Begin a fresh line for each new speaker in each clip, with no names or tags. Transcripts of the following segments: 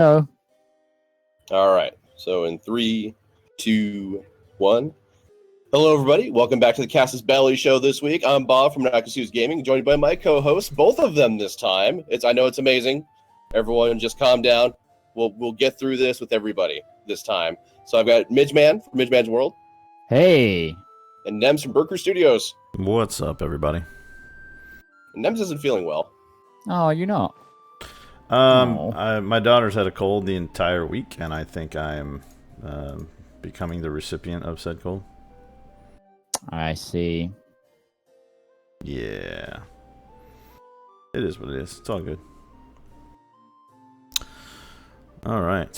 Oh,
All right. So in three, two, one. Hello, everybody. Welcome back to the Casus Belli show this week. I'm Bob from Casus Gaming, joined by my co-hosts, both of them this time. I know it's amazing. Everyone, just calm down. We'll get through this with everybody this time. So I've got Midgeman from Midgeman's World
hey.
and Nems from Berker Studios.
What's up, everybody?
And Nems isn't feeling well.
Oh, you're not. Oh.
My daughter's had a cold the entire week, and I think I am becoming the recipient of said cold.
I see.
Yeah. It is what it is. It's all good. All right.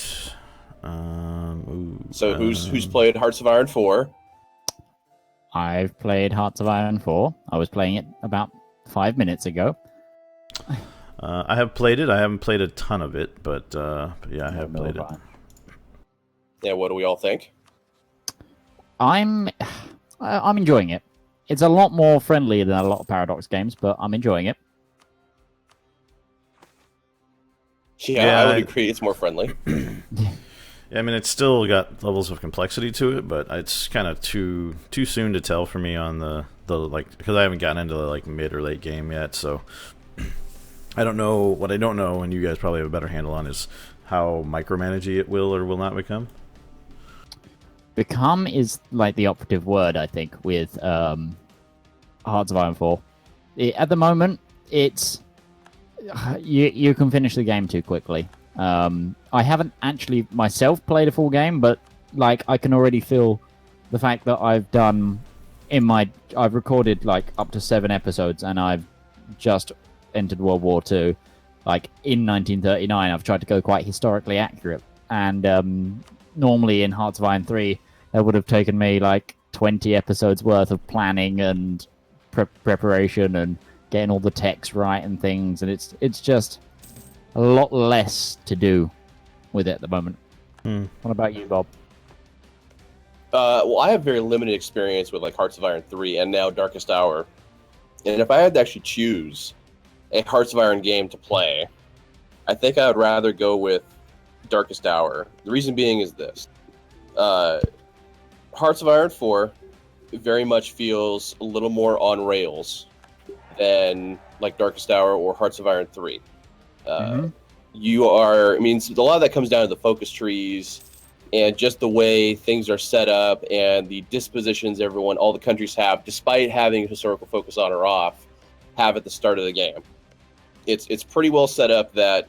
So who's played Hearts of Iron 4?
I've played Hearts of Iron 4. I was playing it about 5 minutes ago.
I have played it. I haven't played a ton of it, but yeah, I have played it.
Yeah, what do we all think?
I'm enjoying it. It's a lot more friendly than a lot of Paradox games, but I'm enjoying it.
Yeah, I would agree. It's more friendly.
Yeah, I mean, it's still got levels of complexity to it, but it's kind of too soon to tell for me on the because I haven't gotten into the mid or late game yet, so I don't know. What I don't know, and you guys probably have a better handle on, is how micromanagey it will or will not become.
Become is the operative word, I think, with Hearts of Iron 4. At the moment, it's you can finish the game too quickly. I haven't actually myself played a full game, but I can already feel the fact that I've recorded up to 7 episodes, and I've just entered World War II. In 1939, I've tried to go quite historically accurate, and normally in Hearts of Iron 3, that would have taken me 20 episodes worth of planning and preparation and getting all the text right and things, and it's just a lot less to do with it at the moment. What about you, Bob?
Well, I have very limited experience with Hearts of Iron 3 and now Darkest Hour. And if I had to actually choose a Hearts of Iron game to play, I think I would rather go with Darkest Hour. The reason being is this. Hearts of Iron 4 very much feels a little more on rails than Darkest Hour or Hearts of Iron 3. You are, a lot of that comes down to the focus trees and just the way things are set up and the dispositions all the countries have, despite having historical focus on or off, have at the start of the game. It's pretty well set up that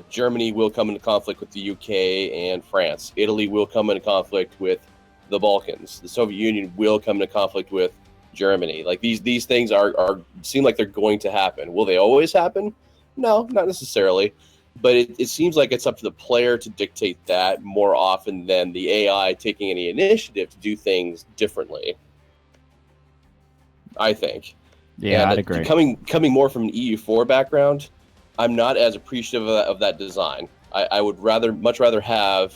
Germany will come into conflict with the UK and France. Italy will come into conflict with the Balkans. The Soviet Union will come into conflict with Germany. These things seem like they're going to happen. Will they always happen? No, not necessarily. But it seems like it's up to the player to dictate that more often than the AI taking any initiative to do things differently, I think.
Yeah, I'd agree.
Coming more from an EU4 background, I'm not as appreciative of that design. I would much rather have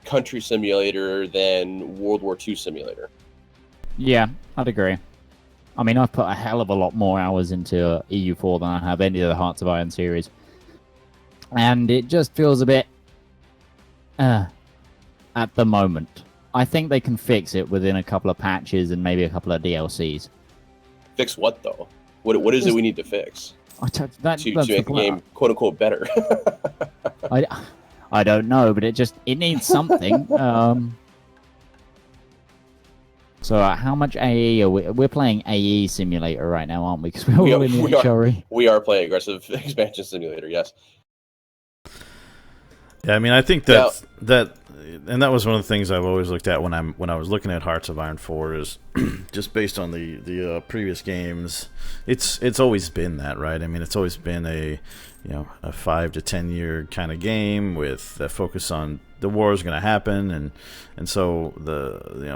Country Simulator than World War II Simulator.
Yeah, I'd agree. I've put a hell of a lot more hours into EU4 than I have any of the Hearts of Iron series. And it just feels a bit at the moment. I think they can fix it within a couple of patches and maybe a couple of DLCs.
Fix what, though? What is it we need to fix? To make the game, quote-unquote, better?
I don't know, but it needs something. So how much AE are we? We're playing AE Simulator right now, aren't we? Because we're all in the HRE.
We are playing Aggressive Expansion Simulator, yes.
Yeah, I think that was one of the things I've always looked at when I was looking at Hearts of Iron 4 is just based on the previous games. It's always been that, right? It's always been a 5 to 10 year kind of game with a focus on the war is going to happen, and so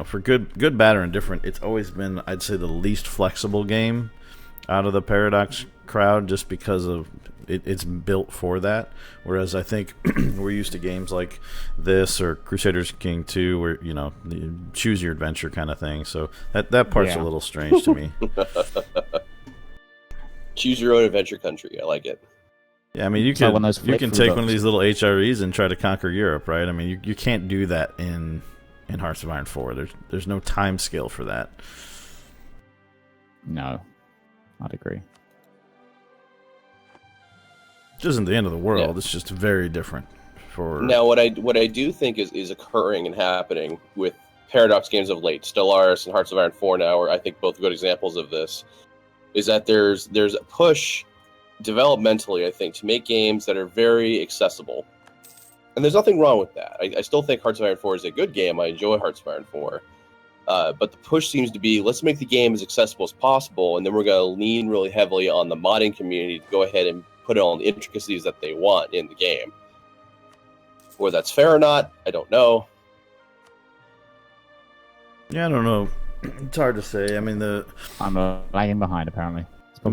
for good, bad, or indifferent, it's always been, I'd say, the least flexible game out of the Paradox crowd, just because of it's built for that. Whereas I think we're used to games like this or Crusaders King 2, where the choose your adventure kind of thing. So that part's a little strange to me.
Choose your own adventure country. I like it.
Yeah, I mean, you can take one of these little HREs and try to conquer Europe, right? I mean, you can't do that in Hearts of Iron 4. There's no time scale for that.
No, I'd agree.
It isn't the end of the world. Yeah. It's just very different.
Now, what I do think is occurring and happening with Paradox games of late, Stellaris and Hearts of Iron 4 now, are I think both good examples of this, is that there's a push developmentally, I think, to make games that are very accessible. And there's nothing wrong with that. I still think Hearts of Iron 4 is a good game. I enjoy Hearts of Iron 4. But the push seems to be, let's make the game as accessible as possible, and then we're going to lean really heavily on the modding community to go ahead and put all the intricacies that they want in the game. Whether that's fair or not, I don't know.
Yeah, I don't know. It's hard to say. I mean,
I'm lagging behind, apparently.
The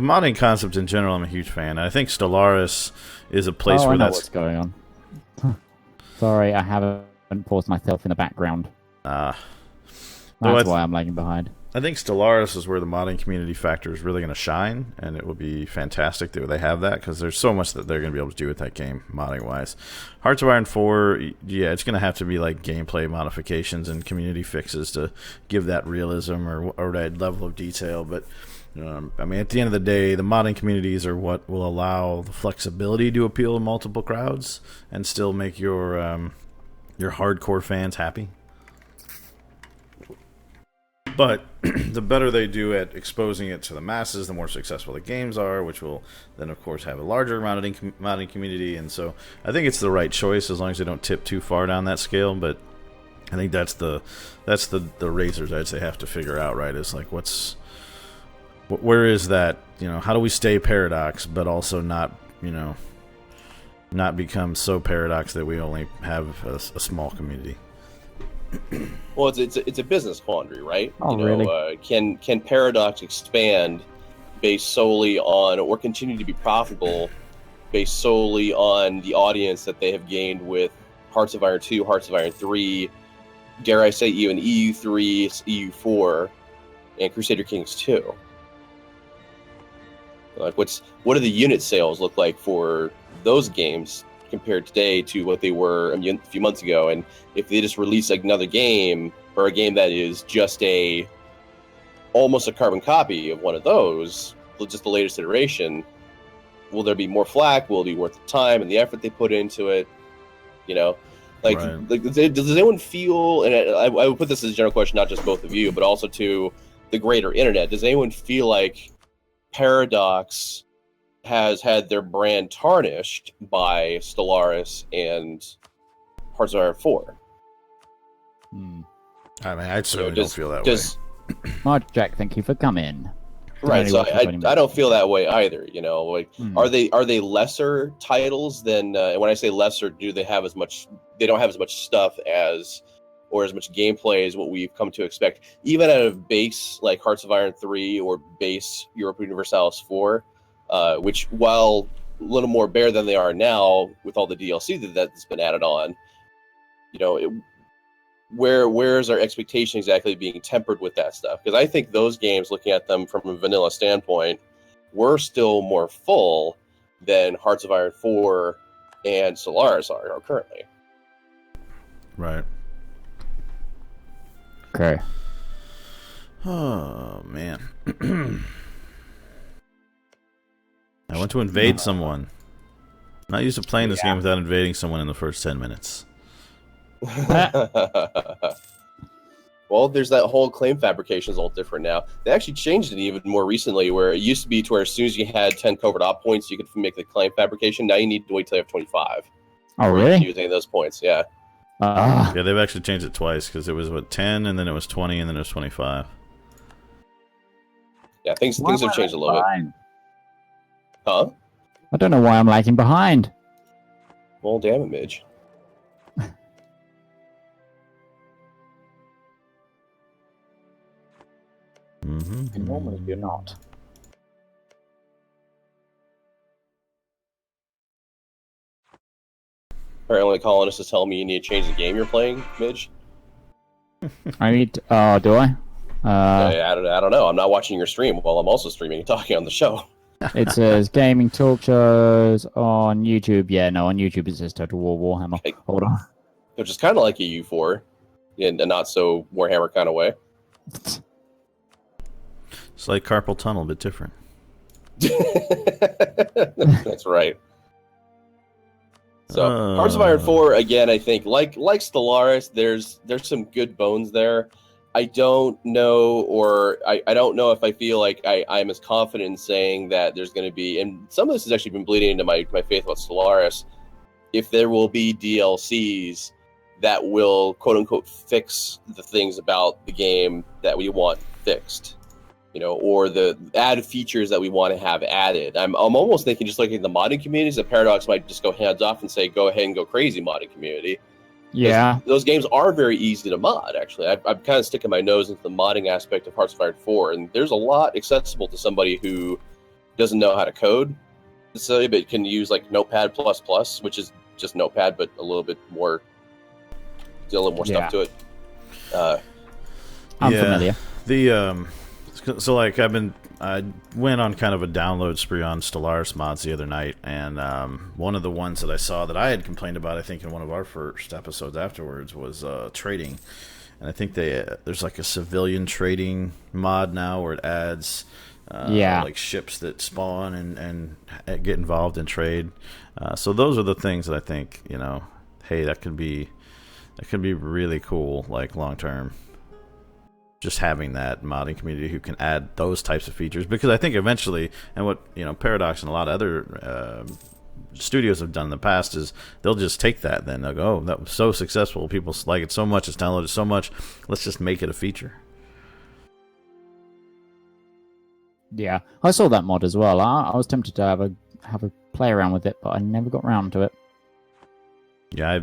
modding concept in general, I'm a huge fan. I think Stellaris is a place where that's...
what's going on. Sorry, I haven't paused myself in the background. That's why I'm lagging behind.
I think Stellaris is where the modding community factor is really going to shine, and it would be fantastic that they have that, because there's so much that they're going to be able to do with that game, modding-wise. Hearts of Iron 4, yeah, it's going to have to be like gameplay modifications and community fixes to give that realism or that level of detail, but I mean, at the end of the day, the modding communities are what will allow the flexibility to appeal to multiple crowds and still make your hardcore fans happy. But the better they do at exposing it to the masses, the more successful the games are, which will then, of course, have a larger modding community. And so I think it's the right choice as long as they don't tip too far down that scale. But I think that's the razor's edge they have to figure out, right? Is like, where is that? How do we stay Paradox, but also not become so Paradox that we only have a small community?
Well, it's a business quandary, right?
Really?
Can Paradox expand based solely on, or continue to be profitable based solely on the audience that they have gained with Hearts of Iron 2, Hearts of Iron 3, dare I say even EU3, EU4, and Crusader Kings 2? Like, what do the unit sales look like for those games compared today to what they were a few months ago? And if they just release another game, or a game that is just almost a carbon copy of one of those, just the latest iteration, will there be more flack? Will it be worth the time and the effort they put into it? Right. Does anyone feel, and I would put this as a general question, not just both of you, but also to the greater internet, does anyone feel like Paradox has had their brand tarnished by Stellaris and Hearts of Iron 4?
I mean, I certainly don't feel that way.
Mark, Jack, thank you for coming.
Right, so I don't feel that way either. Are they lesser titles than? And when I say lesser, do they have as much? They don't have as much stuff as, or as much gameplay as what we've come to expect, even out of base like Hearts of Iron 3 or base Europa Universalis 4. Which, while a little more bare than they are now, with all the DLC that's been added on, where is our expectation exactly being tempered with that stuff? Because I think those games, looking at them from a vanilla standpoint, were still more full than Hearts of Iron 4 and Stellaris are currently.
Right.
Okay.
Oh, man. I want to invade someone. I'm not used to playing this game without invading someone in the first 10 minutes.
Well, there's that whole claim fabrication is all different now. They actually changed it even more recently, where it used to be to where as soon as you had 10 covert op points, you could make the claim fabrication. Now you need to wait till you have 25.
Oh, really?
Using those points, yeah.
Yeah, they've actually changed it twice, because it was, 10, and then it was 20, and then it was 25.
Yeah, things have changed a little bit. Huh?
I don't know why I'm lagging behind.
Well, damn it, Midge.
Normally you're not.
Apparently, Colonist is telling me you need to change the game you're playing, Midge.
I need. Do I?
I don't know. I'm not watching your stream while I'm also streaming and talking on the show.
It says gaming talk shows on YouTube. Yeah, no, on YouTube it says Total War Warhammer.
Okay.
Hold on.
Which is kind of like a U4 in a not so Warhammer kind of way.
It's like carpal tunnel, but different.
That's right. So Hearts of Iron 4, again, I think like Stellaris, there's some good bones there. I don't know, or I don't know if I feel like I'm as confident in saying that there's going to be, and some of this has actually been bleeding into my faith about Stellaris, if there will be DLCs that will quote unquote fix the things about the game that we want fixed. Or the add features that we want to have added. I'm almost thinking, just like in the modding communities, the Paradox might just go hands off and say, go ahead and go crazy, modding community.
Yeah.
Those games are very easy to mod, actually. I'm kind of sticking my nose into the modding aspect of Hearts of Iron 4, and there's a lot accessible to somebody who doesn't know how to code, necessarily, but can use like Notepad++, which is just Notepad, but a little bit more, a little more stuff to it.
I'm familiar.
So like I went on kind of a download spree on Stellaris mods the other night, and one of the ones that I saw that I had complained about, I think in one of our first episodes afterwards, was trading. And I think there's like a civilian trading mod now where it adds like ships that spawn and get involved in trade. So those are the things that I think, hey, that could be really cool, like long term. Just having that modding community who can add those types of features, because I think eventually, and what Paradox and a lot of other studios have done in the past is they'll just take that, then they'll go, oh, that was so successful, people like it so much, it's downloaded so much, let's just make it a feature.
Yeah, I saw that mod as well. I was tempted to have a play around with it, but I never got around to it.
Yeah, I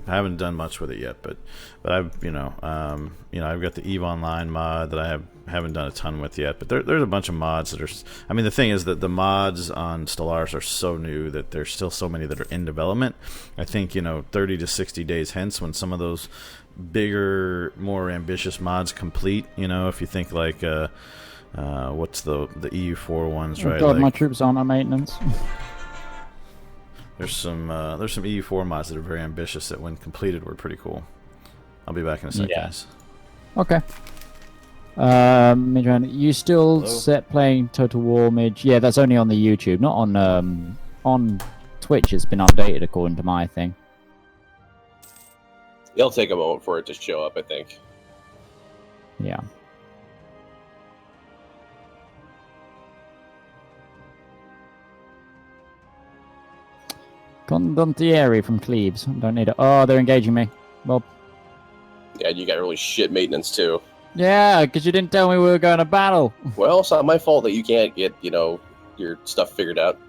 haven't done much with it yet, but I've I've got the EVE Online mod that I haven't done a ton with yet, but there's a bunch of mods that are. I mean, the thing is that the mods on Stellaris are so new that there's still so many that are in development. I think 30 to 60 days hence, when some of those bigger, more ambitious mods complete. If you think like what's the EU4 ones, right?
God,
like,
my troops aren't on maintenance.
There's some EU4 mods that are very ambitious that, when completed, were pretty cool. I'll be back in a sec, guys.
Okay. Midran, you still set playing Total War, Midge? Yeah, that's only on the YouTube, not on Twitch. It's been updated according to my thing.
It'll take a moment for it to show up, I think.
Yeah. Condottieri from Cleves. Don't need it. Oh, they're engaging me. Well.
Yeah, you got really shit maintenance too.
Yeah, because you didn't tell me we were going to battle.
Well, it's not my fault that you can't get, your stuff figured out.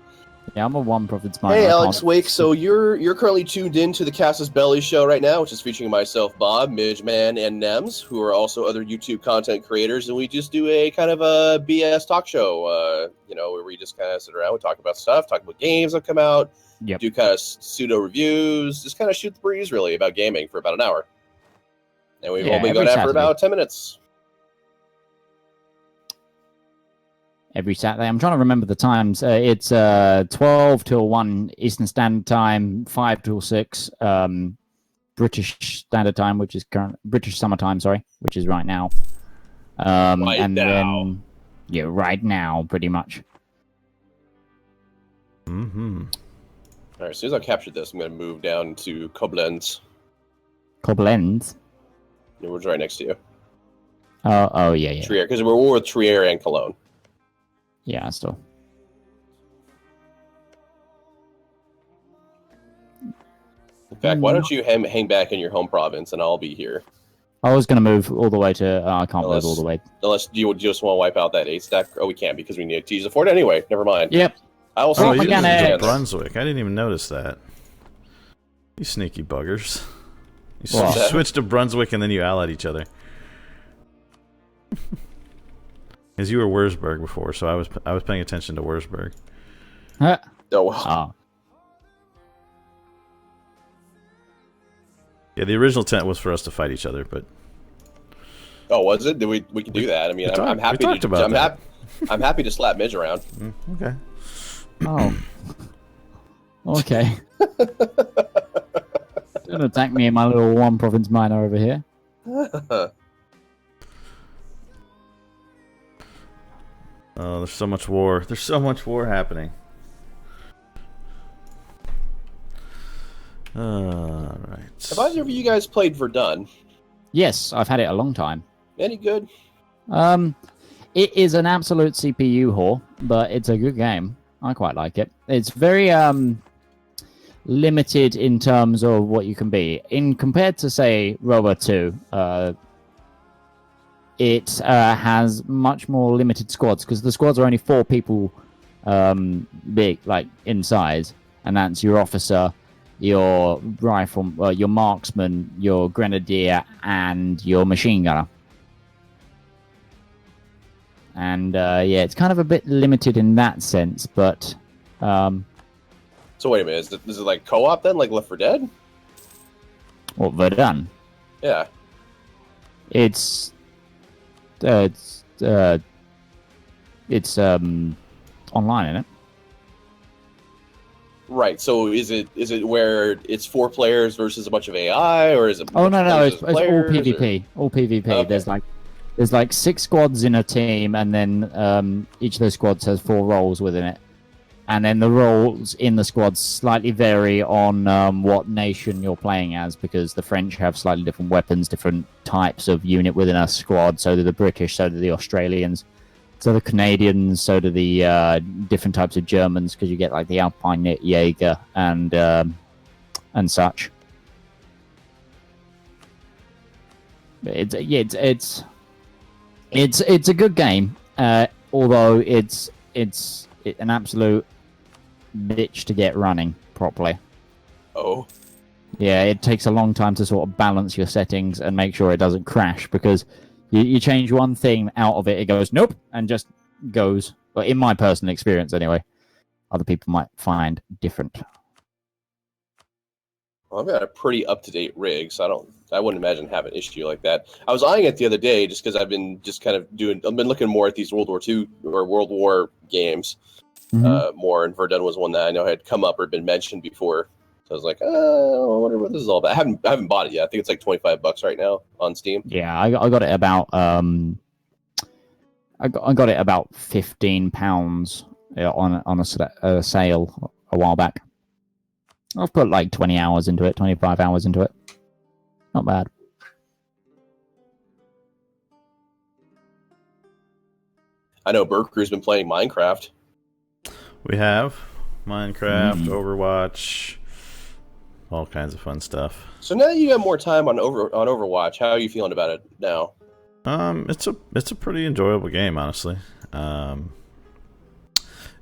Yeah, I'm a one profits miner.
Hey, Alex Wake. So you're currently tuned in to the Casus Belli show right now, which is featuring myself, Bob, Midgeman, and Nems, who are also other YouTube content creators, and we just do a kind of a BS talk show. Where we just kind of sit around, we talk about stuff, talk about games that come out.
Yep.
Do kind of pseudo reviews, just kind of shoot the breeze really about gaming for about an hour. And we've only gone out for about 10 minutes.
Every Saturday. I'm trying to remember the times. It's 12 till 1 Eastern Standard Time, 5 till 6 British Standard Time, which is British Summer Time, which is right now. Then, right now, pretty much.
Mm-hmm.
All right, as soon as I captured this, I'm going to move down to Koblenz.
Koblenz?
It was right next to you.
Oh, yeah.
Trier, because we're with Trier and Cologne.
Yeah, still.
In fact, why don't you hang back in your home province, and I'll be here.
I was going to move all the way to... I can't move all the way.
Unless you just want to wipe out that 8-stack. Oh, we can't, because we need to use the fort anyway. Never mind.
Yep.
I will see
you in Brunswick. I didn't even notice that. You sneaky buggers. You switched to Brunswick and then you allied each other. Because you were Wurzburg before, so I was paying attention to Wurzburg.
Oh, well.
Yeah, the original intent was for us to fight each other, but...
Oh, was it? We can do that. I mean, I'm happy
to talk about that.
I'm happy to slap Midge around.
Okay.
Oh. Okay. Don't attack me in my little one province minor over here.
Oh, there's so much war. There's so much war happening. All right.
Have either of you guys played Verdun?
Yes, I've had it a long time.
Any good?
It is an absolute CPU whore, but it's a good game. I quite like it. It's very limited in terms of what you can be. In compared to say Rover 2, it has much more limited squads because the squads are only 4 people big, like in size, and that's your officer, your rifle, your marksman, your grenadier, and your machine gunner. And yeah, it's kind of a bit limited in that sense, but
So wait a minute, is it like co-op then, like Left 4 Dead?
what Verdun?
Yeah.
It's online, isn't it?
Right. So is it where it's 4 players versus a bunch of AI, or is it?
Oh no, it's all
players,
PvP. All PvP.
Okay.
There's like 6 squads in a team, and then each of those squads has 4 roles within it. And then the roles in the squads slightly vary on what nation you're playing as, because the French have slightly different weapons, different types of unit within a squad. So do the British, so do the Australians, so the Canadians, so do the different types of Germans, because you get like the Alpine Jaeger and such. It's a good game, although it's an absolute bitch to get running properly.
Oh.
Yeah, it takes a long time to sort of balance your settings and make sure it doesn't crash, because you change one thing out of it, it goes nope, and just goes. But in my personal experience, anyway, other people might find different.
Well, I've got a pretty up-to-date rig, so I wouldn't imagine having an issue like that. I was eyeing it the other day just because I've been looking more at these World War II or World War games. More, and Verdun was one that I know had come up or been mentioned before. So I was like, I wonder what this is all about. I haven't bought it yet. I think it's like $25 right now on Steam.
Yeah, I got it about I got it about £15 on a sale a while back. I've put like 20 hours into it, 25 hours into it. Not bad.
I know Berker's been playing Minecraft.
We have Minecraft, Overwatch, all kinds of fun stuff. So
now that you have more time on Overwatch, how are you feeling about it now?
It's a pretty enjoyable game, honestly.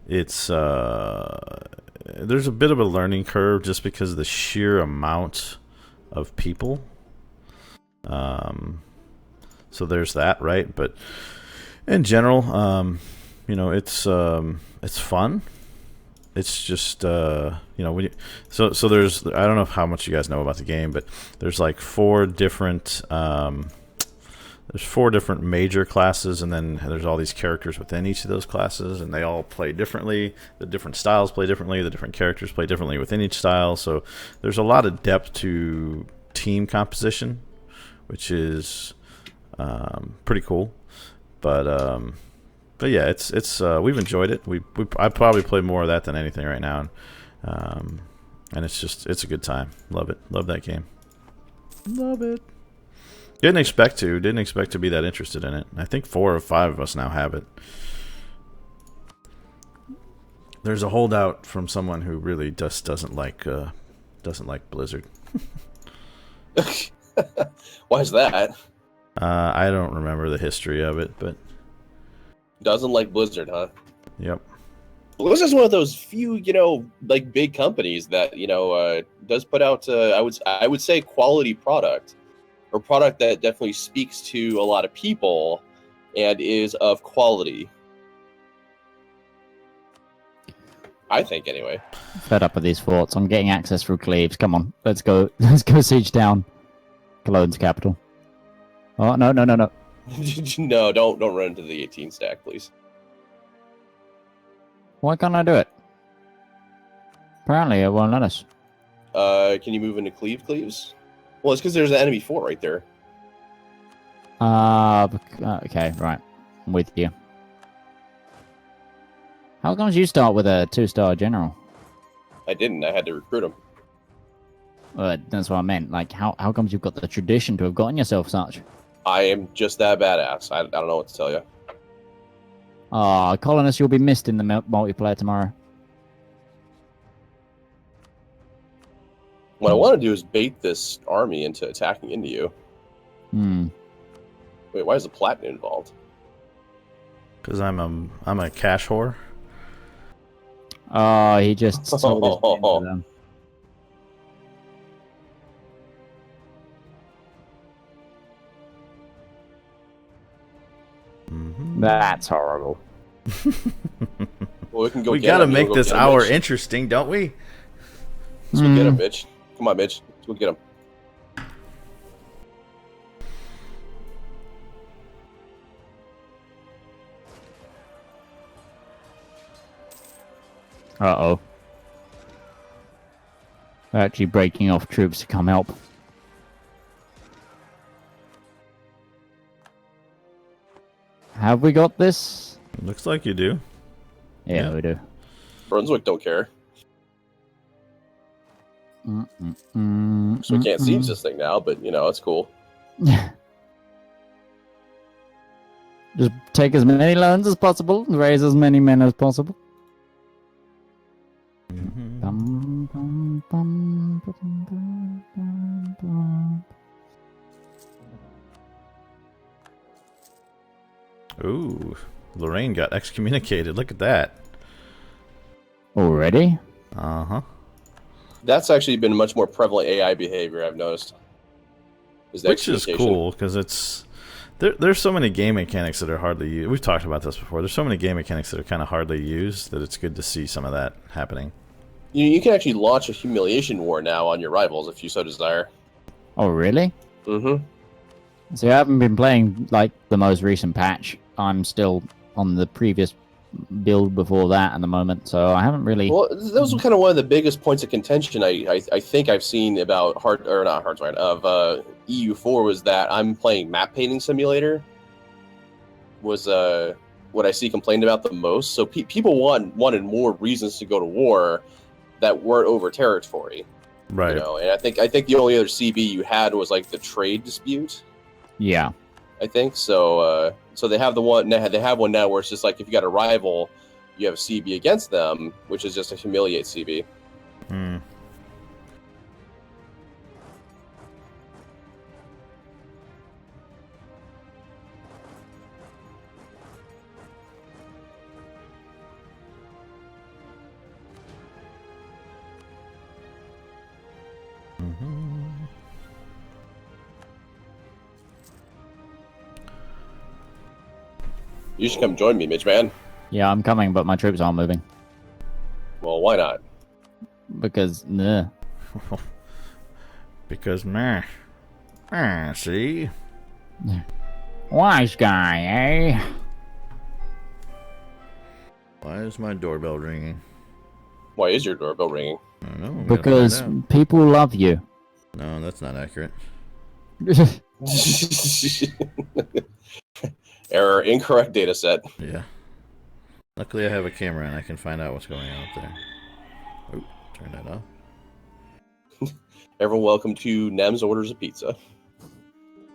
It's there's a bit of a learning curve just because of the sheer amount of people. So there's that, right? But in general, it's fun. It's just so there's, I don't know how much you guys know about the game, but there's like 4 different major classes, and then there's all these characters within each of those classes, and they all play differently. The different styles play differently. The different characters play differently within each style. So there's a lot of depth to team composition, which is pretty cool. But yeah, it's we've enjoyed it. I probably play more of that than anything right now, and it's a good time. Love it. Love that game. Love it. Didn't expect to be that interested in it. I think 4 or 5 of us now have it. There's a holdout from someone who really just doesn't like Blizzard.
Why is that?
I don't remember the history of it, but
doesn't like Blizzard, huh?
Yep.
Blizzard's one of those few, like big companies that does put out I would say quality product, or product that definitely speaks to a lot of people and is of quality. I think, anyway.
Fed up with these forts. I'm getting access through Cleves. Come on, let's go siege down Cologne's capital. Oh no!
No, don't run into the 18 stack, please.
Why can't I do it? Apparently, it won't let us.
Can you move into Cleaves? Well, it's because there's an enemy fort right there.
Okay, right. I'm with you. How come you start with a 2-star general?
I didn't. I had to recruit him.
That's what I meant. Like, how comes you've got the tradition to have gotten yourself such?
I am just that badass. I don't know what to tell you.
Colonists, you'll be missed in the multiplayer tomorrow.
What I want to do is bait this army into attacking into you. Wait, why is the platinum involved?
Because I'm a cash whore.
Oh, he just sold his name to them. That's horrible.
Well, we can go.
We
get
gotta
him.
make
Go
this
get him,
hour
Mitch.
interesting, don't we?
Let's go get him, Mitch. Come on, Mitch. Let's go get him.
Uh-oh. They're actually breaking off troops to come help. Have we got this?
Looks like you do.
Yeah, we do.
Brunswick don't care. So we can't siege this thing now, but, it's cool.
Just take as many loans as possible, raise as many men as possible.
Ooh, Lorraine got excommunicated. Look at that.
Already?
Uh-huh.
That's actually been much more prevalent AI behavior, I've noticed.
Which is cool, because there's so many game mechanics that are hardly used. We've talked about this before. There's so many game mechanics that are kind of hardly used that it's good to see some of that happening.
You can actually launch a humiliation war now on your rivals if you so desire.
Oh, really?
Mm-hmm.
So I haven't been playing, like, the most recent patch. I'm still on the previous build before that at the moment, so I haven't really...
Well, that was kind of one of the biggest points of contention I think I've seen about EU4 was that I'm playing map painting simulator was what I see complained about the most. So people wanted more reasons to go to war that weren't over territory,
right?
And I think the only other CB you had was like the trade dispute.
Yeah,
I think so. So they have one now where it's just like if you got a rival, you have a CB against them, which is just a humiliate CB.
Hmm.
You should come join me, Mitch, man.
Yeah, I'm coming, but my troops aren't moving.
Well, why not?
Because, nah.
Because, meh. See?
Wise guy, eh?
Why is my doorbell ringing?
Why is your doorbell ringing?
I don't know. We gotta
Because
find out.
people love you.
No, that's not accurate.
Error, incorrect data set.
Yeah. Luckily, I have a camera and I can find out what's going on up there. Oh, turn that off.
Everyone, welcome to Nem's Orders of Pizza.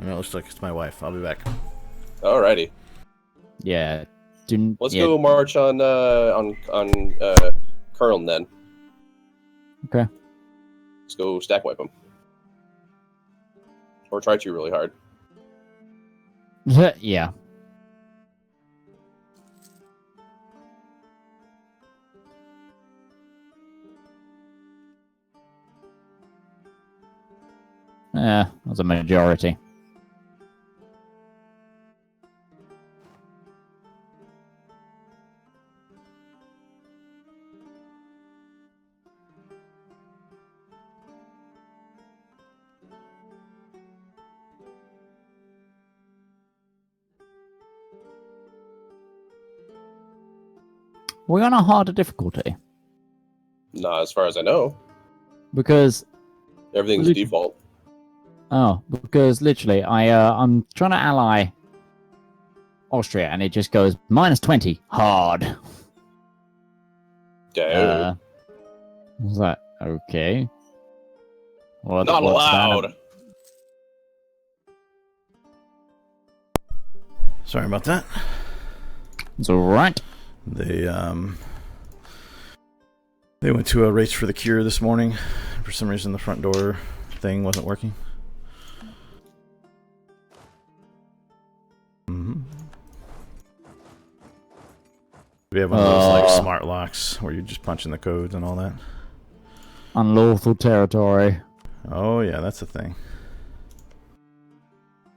No, it looks like it's my wife. I'll be back.
Alrighty.
Yeah.
Let's go march on Colonel then.
Okay.
Let's go stack wipe him. Or try to really hard.
Yeah. Yeah, that's a majority. We're on a harder difficulty
Not as far as I know.
because
Everything's default.
because literally I'm trying to ally Austria and it just goes -20 hard.
Dude.
Was that okay?
Not allowed.
Sorry about that.
It's alright.
They went to a race for the cure this morning. For some reason, the front door thing wasn't working. Mm-hmm. We have one of those like smart locks where you just punch in the codes and all that.
Unlawful territory.
Oh yeah, that's a thing.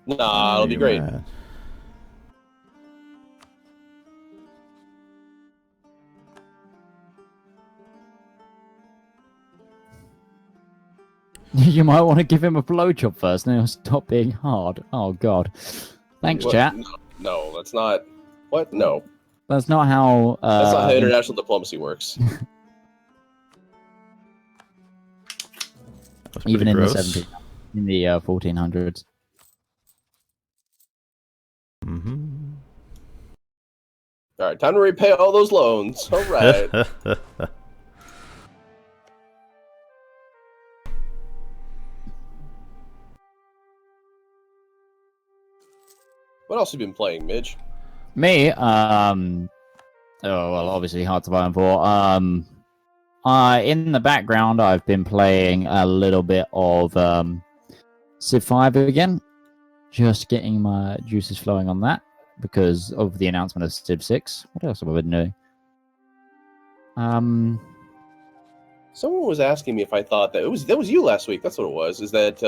Nah, it'll be great.
Rad.
You might want to give him a blowjob first, and he'll stop being hard. Oh god. Thanks,
What?
chat.
No, that's not. What? No.
That's not how.
That's not how international diplomacy works.
Even in
gross.
the 1700s, in the 1400s.
Mm-hmm.
All right, time to repay all those loans. All right. What else have you been playing, Midge?
Me, oh well, obviously Hearts of Iron 4. In the background, I've been playing a little bit of Civ 5 again, just getting my juices flowing on that because of the announcement of Civ 6. What else have I been doing?
Someone was asking me if I thought that was you last week. That's what it was. Is that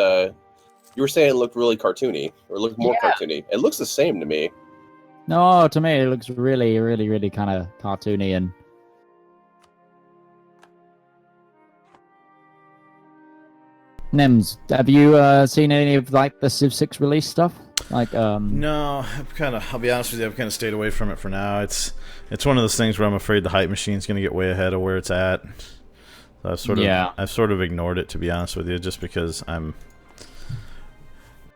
you were saying it looked really cartoony or looked more cartoony? It looks the same to me.
No, to me it looks really, really, really kind of cartoony and. Nems, have you seen any of like the Civ 6 release stuff? Like
No, I'll be honest with you, I've kind of stayed away from it for now. It's one of those things where I'm afraid the hype machine's going to get way ahead of where it's at. So I've sort of ignored it, to be honest with you, just because I'm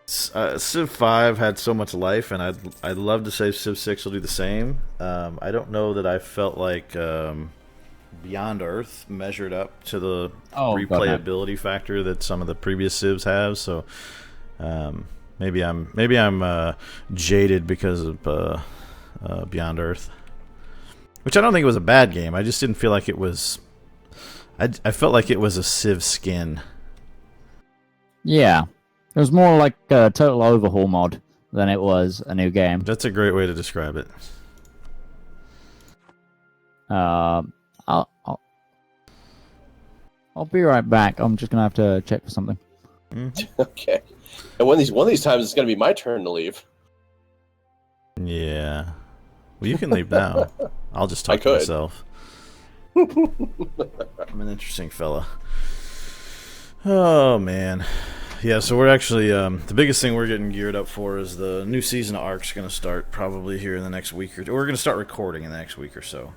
Civ 5 had so much life, and I'd love to say Civ 6 will do the same. I don't know that I felt like Beyond Earth measured up to the replayability factor that some of the previous Civs have. So maybe I'm jaded because of Beyond Earth, which I don't think it was a bad game. I just didn't feel like it was. I felt like it was a Civ skin.
Yeah, it was more like a total overhaul mod than it was a new game.
That's a great way to describe it.
I'll be right back. I'm just gonna have to check for something.
Okay. And one of these times it's gonna be my turn to leave.
Yeah. Well, you can leave now. I'll just talk to myself. I'm an interesting fella. Oh man. Yeah, so we're actually the biggest thing we're getting geared up for is the new season of Ark's going to start probably here in the next week or two. We're going to start recording in the next week or so.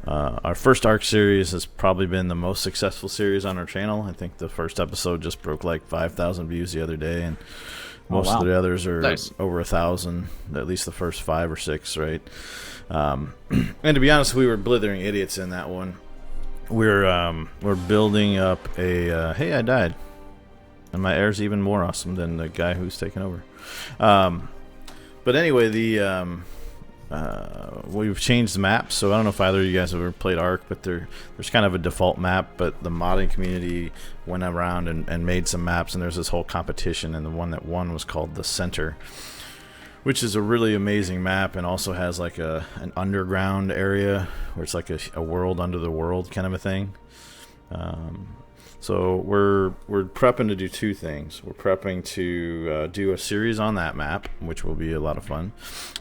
Our first Ark series has probably been the most successful series on our channel. I think the first episode just broke like 5,000 views the other day, and most of the others are over 1,000. At least the first 5 or 6, right? And to be honest, we were blithering idiots in that one. We're building up a hey, I died, and my air's even more awesome than the guy who's taking over. But anyway, we've changed the map, so I don't know if either of you guys have ever played Ark, but there's kind of a default map, but the modding community went around and made some maps, and there's this whole competition, and the one that won was called the Center, which is a really amazing map, and also has like an underground area where it's like a world under the world kind of a thing. So we're prepping to do two things. We're prepping to do a series on that map, which will be a lot of fun,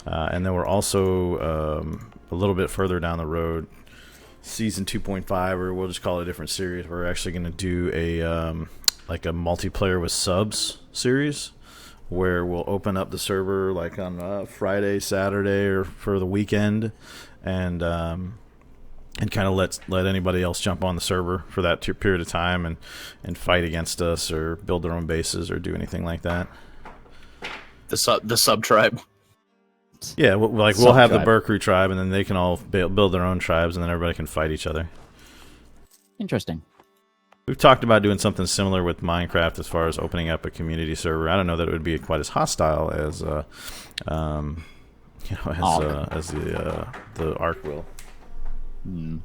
and then we're also a little bit further down the road, season 2.5, or we'll just call it a different series. We're actually going to do a like a multiplayer with subs series, where we'll open up the server like on Friday, Saturday, or for the weekend, and kind of let anybody else jump on the server for that period of time and fight against us or build their own bases or do anything like that.
The sub tribe.
Yeah, we'll have the Berkru tribe, and then they can all build their own tribes, and then everybody can fight each other.
Interesting.
We've talked about doing something similar with Minecraft as far as opening up a community server. I don't know that it would be quite as hostile as as the Ark will.
Hmm.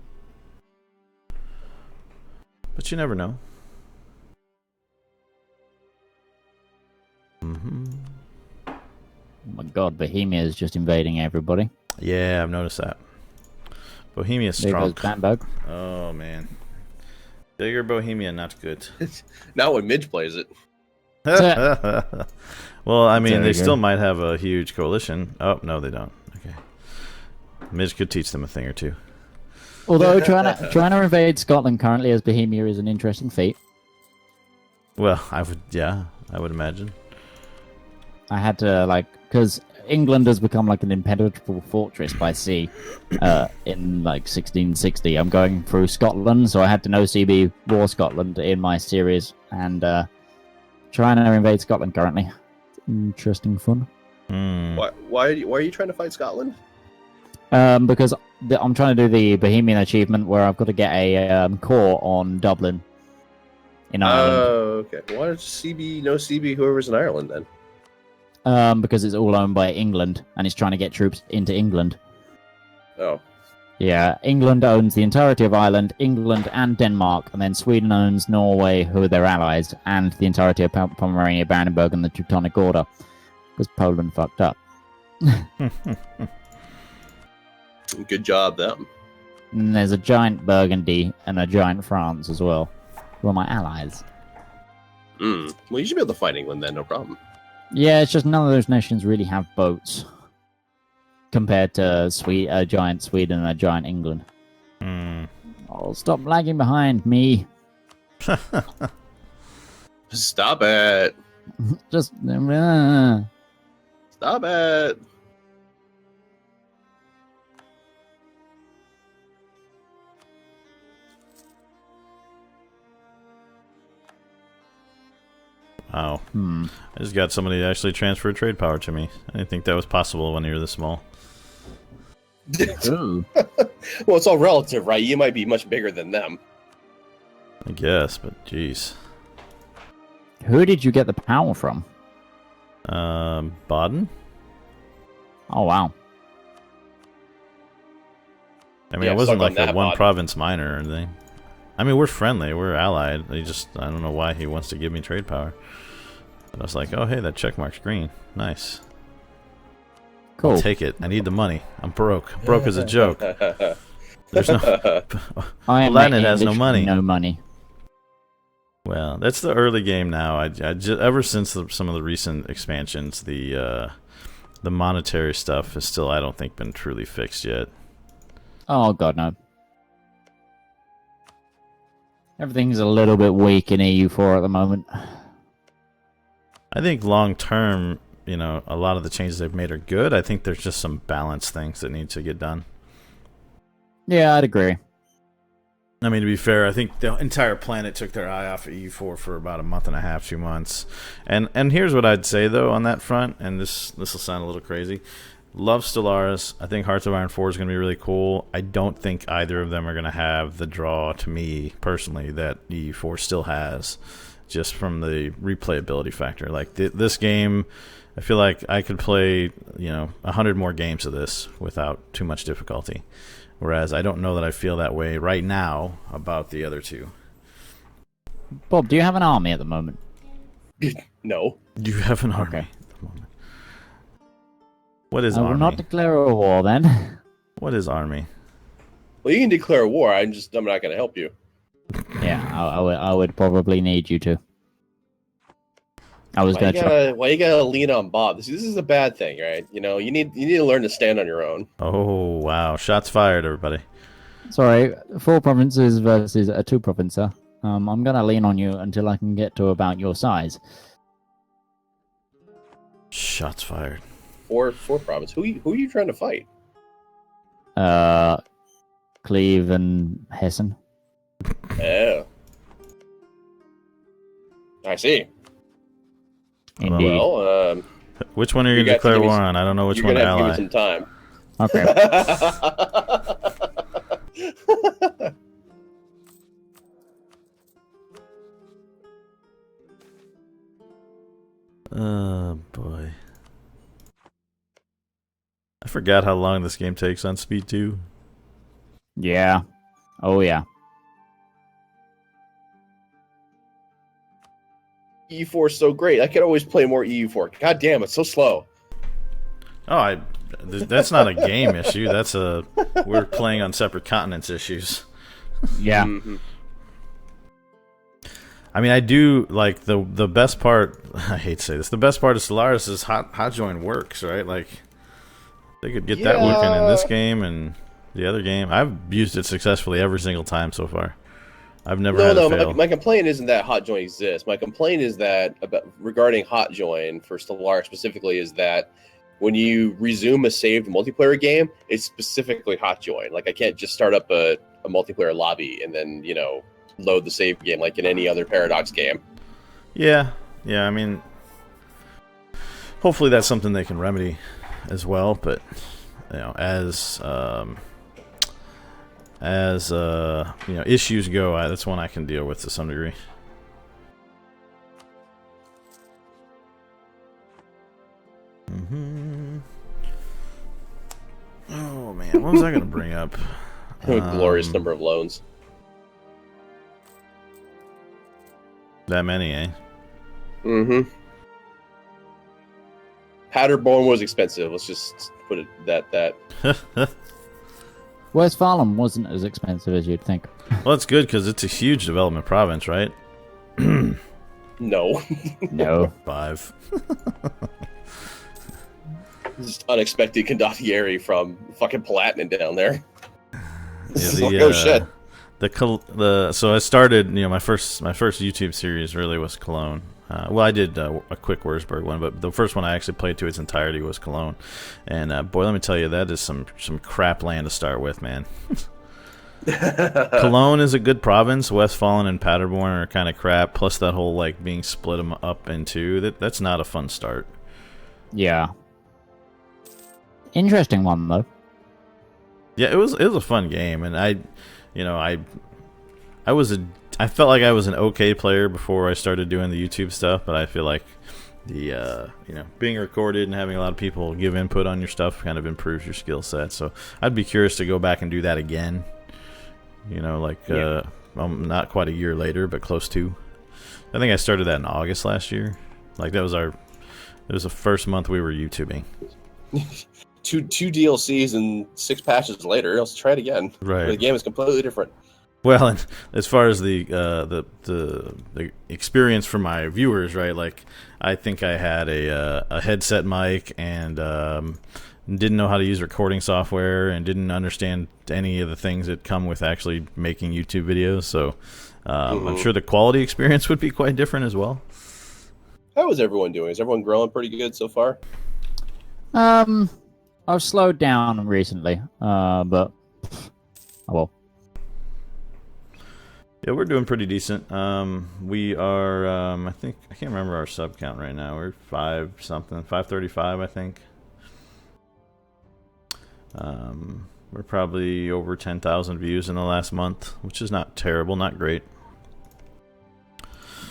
But you never know. Mm-hmm.
Oh my god, Bohemia is just invading everybody.
Yeah, I've noticed that. Bohemia's strong.
There goes Bandbug.
Oh, man. Bigger Bohemia, not good.
Not when Midge plays it.
Well, I mean, they still might have a huge coalition. Oh, no, they don't. Okay. Midge could teach them a thing or two.
Although trying to invade Scotland currently as Bohemia is an interesting feat.
Well, I would imagine.
I had to, because England has become like an impenetrable fortress by sea in 1660. I'm going through Scotland, so I had to no CB War Scotland in my series, and trying to invade Scotland currently. Interesting fun.
Why are you trying to fight Scotland?
Because I'm trying to do the Bohemian achievement where I've got to get a core on Dublin in Ireland.
Oh, okay. Why don't CB whoever's in Ireland then?
Because it's all owned by England, and it's trying to get troops into England.
Oh.
Yeah, England owns the entirety of Ireland, England and Denmark, and then Sweden owns Norway, who are their allies, and the entirety of Pomerania, Brandenburg, and the Teutonic Order. Because Poland fucked up.
Good job, them.
And there's a giant Burgundy and a giant France as well, who are my allies.
Well, you should be able to fight England then, no problem.
Yeah, it's just none of those nations really have boats compared to a giant Sweden and a giant England. Oh, stop lagging behind me.
Stop it.
Just...
Stop it.
Wow. I just got somebody to actually transfer trade power to me. I didn't think that was possible when you were this small.
Well, it's all relative, right? You might be much bigger than them.
I guess, but jeez.
Who did you get the power from?
Baden?
Oh, wow.
I mean, it wasn't like a one-province minor or anything. I mean, we're friendly. We're allied. I don't know why he wants to give me trade power. But I was like, oh, hey, that check mark's green. Nice.
Cool.
I'll take it. I need the money. I'm broke. Broke as a joke. There's no... Planet has no money.
No money.
Well, that's the early game now. Ever since some of the recent expansions, the monetary stuff has still, I don't think, been truly fixed yet.
Oh, God, no. Everything's a little bit weak in EU4 at the moment.
I think long term, a lot of the changes they've made are good. I think there's just some balance things that need to get done.
Yeah, I'd agree.
I mean, to be fair, I think the entire planet took their eye off of EU4 for about a month and a half, 2 months. And here's what I'd say, though, on that front, and this will sound a little crazy. Love Stellaris. I think Hearts of Iron 4 is going to be really cool. I don't think either of them are going to have the draw, to me, personally, that EU4 still has, just from the replayability factor. Like, this game, I feel like I could play, 100 more games of this without too much difficulty. Whereas I don't know that I feel that way right now about the other two.
Bob, do you have an army at the moment?
No.
Do you have an army at the moment? What is army?
I will not declare a war, then.
What is army?
Well, you can declare a war. I'm not going to help you.
Yeah, I would probably need you to. I was going to try.
Why you gotta lean on Bob? This is a bad thing, right? You need to learn to stand on your own.
Oh wow! Shots fired, everybody.
Sorry, 4 provinces versus a 2 provincer. I'm gonna lean on you until I can get to about your size.
Shots fired.
4 province. Who are you trying to fight?
Cleve and Hessen.
Yeah. I see.
Indeed.
Well,
which one are you going to declare war on? I don't know which one to
You're going to have
ally.
to give me some time.
Okay.
Oh, boy. I forgot how long this game takes on Speed 2.
Yeah. Oh, yeah.
EU4 is so great. I could always play more EU4. God damn, it's so slow.
Oh, that's not a game issue. That's we're playing on separate continents issues.
Yeah.
Mm-hmm.
I mean, I do like the best part. I hate to say this. The best part of Stellaris is hot join works, right? Like they could get that working in this game and the other game. I've used it successfully every single time so far. I've never had it fail.
My complaint isn't that hot join exists. My complaint is that regarding hot join for Stellaris specifically is that when you resume a saved multiplayer game, it's specifically hot join. Like I can't just start up a multiplayer lobby and then load the save game like in any other Paradox game.
Yeah. I mean, hopefully that's something they can remedy as well. But as issues go, that's one I can deal with to some degree. Oh man, what was I going to bring up?
A glorious number of loans.
That many, eh?
Mm-hmm. Paderborn was expensive. Let's just put it that.
Westfalen wasn't as expensive as you'd think.
Well, it's good because it's a huge development province, right?
No.
No.
5.
Just unexpected condottieri from fucking Palatinate down there.
Yeah,
oh shit.
So I started, my first YouTube series really was Cologne. Well, I did a quick Wurzburg one, but the first one I actually played to its entirety was Cologne. And boy, let me tell you, that is some crap land to start with, man. Cologne is a good province. Westfalen and Paderborn are kind of crap. Plus that whole being split them up in two. That's not a fun start.
Yeah. Interesting one though.
Yeah, it was a fun game, and I felt like I was an okay player before I started doing the YouTube stuff, but I feel like the being recorded and having a lot of people give input on your stuff kind of improves your skill set. So I'd be curious to go back and do that again. Not quite a year later, but close to. I think I started that in August last year. It was the first month we were YouTubing.
Two DLCs and 6 patches later. Let's try it again.
Right.
The game is completely different.
Well, and as far as the experience for my viewers, right? I think I had a headset mic and didn't know how to use recording software and didn't understand any of the things that come with actually making YouTube videos. So I'm sure the quality experience would be quite different as well.
How is everyone doing? Is everyone growing pretty good so far?
I've slowed down recently, but well.
Yeah, we're doing pretty decent. We are, I think, I can't remember our sub count right now. We're 535, I think. We're probably over 10,000 views in the last month, which is not terrible, not great.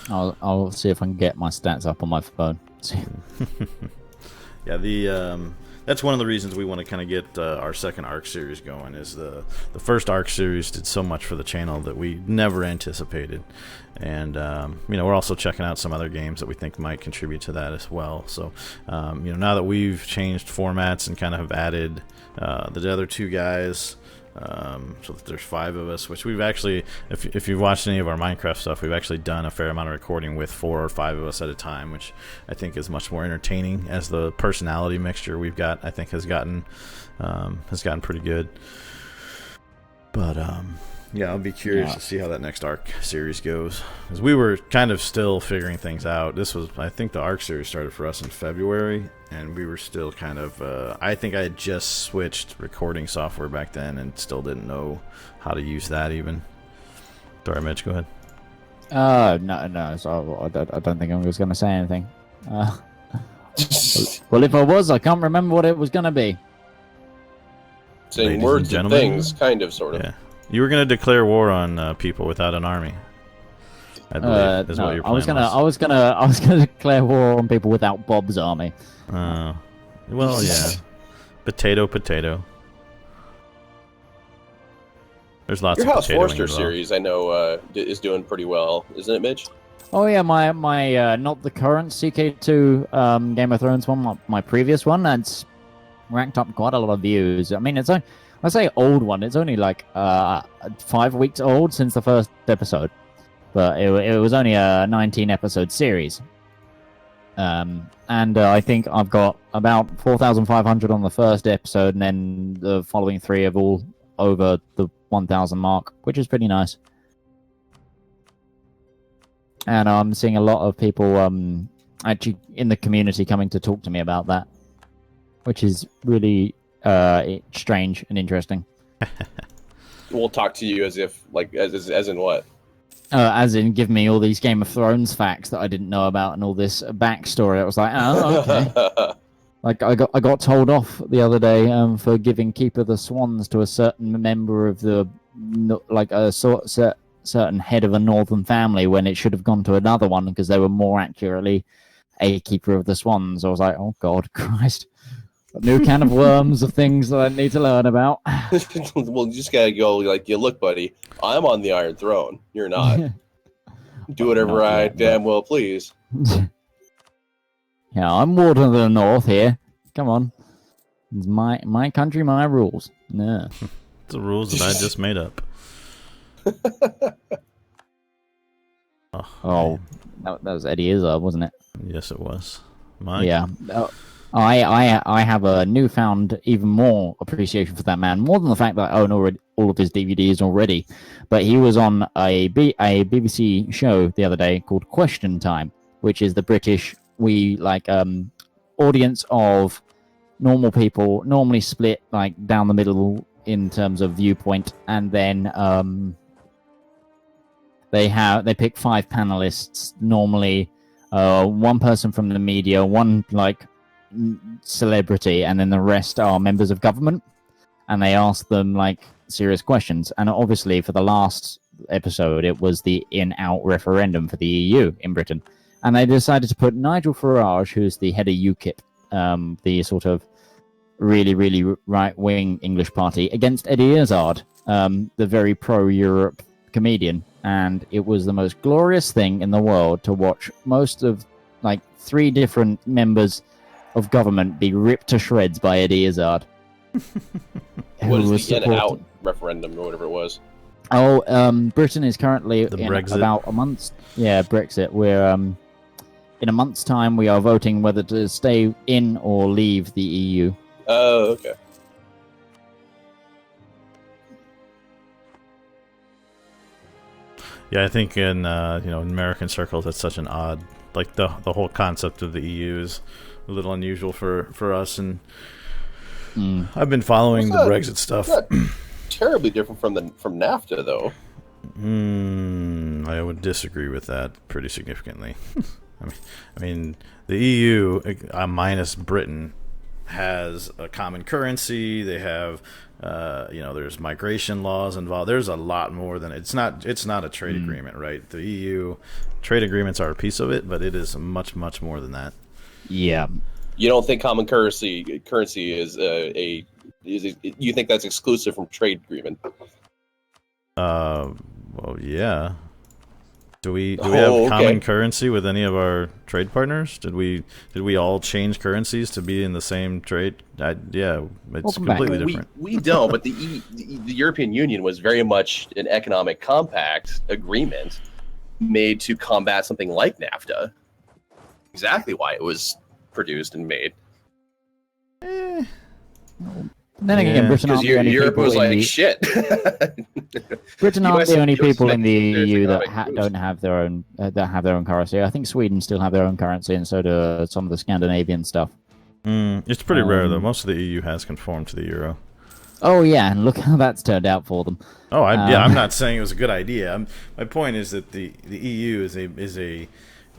I'll see if I can get my stats up on my phone.
Yeah, that's one of the reasons we want to kind of get our second Arc series going. Is the first Arc series did so much for the channel that we never anticipated, and we're also checking out some other games that we think might contribute to that as well. So now that we've changed formats and kind of have added the other two guys. So that there's 5 of us, which we've actually, if you've watched any of our Minecraft stuff, we've actually done a fair amount of recording with 4 or 5 of us at a time, which I think is much more entertaining as the personality mixture we've got, I think has gotten pretty good. But Yeah, I'll be curious to see how that next arc series goes. Because we were kind of still figuring things out. I think the arc series started for us in February, and we were still kind of, I think I had just switched recording software back then and still didn't know how to use that even. Sorry, Mitch, go ahead.
No, so I don't think I was going to say anything. Well, if I was, I can't remember what it was going to be.
Saying
Ladies
words
and
and
gentlemen.
things, kind of, sort of.
Yeah. You were going to declare war on people without an army. I believe is what your plan was.
I was gonna declare war on people without Bob's army.
Well, yeah. Potato. There's lots
Your
of
House
potatoing
Forster
involved.
series, I know, is doing pretty well, isn't it, Mitch?
Oh yeah, my not the current CK2 Game of Thrones one, my previous one, that's racked up quite a lot of views. I mean, I say old one. It's only like 5 weeks old since the first episode, but it was only a 19-episode series. And I think I've got about 4,500 on the first episode, and then the following 3 have all over the 1,000 mark, which is pretty nice. And I'm seeing a lot of people actually in the community coming to talk to me about that, which is really strange and interesting.
We'll talk to you as if, like, as in what?
As in, give me all these Game of Thrones facts that I didn't know about and all this backstory. I was like, oh, okay. Like I got told off the other day for giving Keeper of the Swans to a certain member of the certain head of a northern family when it should have gone to another one because they were more accurately a Keeper of the Swans. I was like, oh God, Christ. A new can of worms of things that I need to learn about.
Well, you just gotta go like, you look, buddy, I'm on the Iron Throne. You're not. Do whatever I damn well please.
Yeah, I'm Warden of the North here. Come on. It's my country, my rules. No.
It's the rules that I just made up.
That was Eddie Izzard, wasn't it?
Yes, it was. Mike?
Yeah. I have a newfound, even more appreciation for that man. More than the fact that I own all of his DVDs already. But he was on a BBC show the other day called Question Time, which is the British audience of normal people, normally split like down the middle in terms of viewpoint, and then they pick 5 panelists, normally one person from the media, one celebrity, and then the rest are members of government, and they ask them serious questions. And obviously for the last episode it was the in-out referendum for the EU in Britain, and they decided to put Nigel Farage, who's the head of UKIP, the sort of really, really right-wing English party, against Eddie Izzard, the very pro-Europe comedian. And it was the most glorious thing in the world to watch most of 3 different members of government be ripped to shreds by Eddie Izzard.
What is the in-out referendum or whatever it was?
Britain is currently in
Brexit.
About a month. Yeah, Brexit. We're in a month's time we are voting whether to stay in or leave the EU.
Oh, okay.
Yeah, I think in American circles it's such an odd, the whole concept of the EU is a little unusual for us, and I've been following the Brexit stuff.
Not terribly different from NAFTA, though.
I would disagree with that pretty significantly. I mean, the EU minus Britain has a common currency. They have, there's migration laws involved. There's a lot more than it's not a trade agreement, right? The EU trade agreements are a piece of it, but it is much, much more than that.
Yeah.
You don't think common currency is you think that's exclusive from trade agreement?
Well, yeah. Do we have common currency with any of our trade partners? Did we all change currencies to be in the same trade? Yeah, it's completely different.
We don't, but the European Union was very much an economic compact agreement made to combat something like NAFTA. Exactly why it was produced and made.
Then again, Britain
Because
aren't the only
Europe
people
was
in
like,
the
shit.
Britain aren't the only people in the
US
EU that
economic
don't have their own currency. I think Sweden still have their own currency, and so do some of the Scandinavian stuff.
It's pretty rare though. Most of the EU has conformed to the euro.
Oh yeah, and look how that's turned out for them.
Oh, I'm not saying it was a good idea. My point is that the EU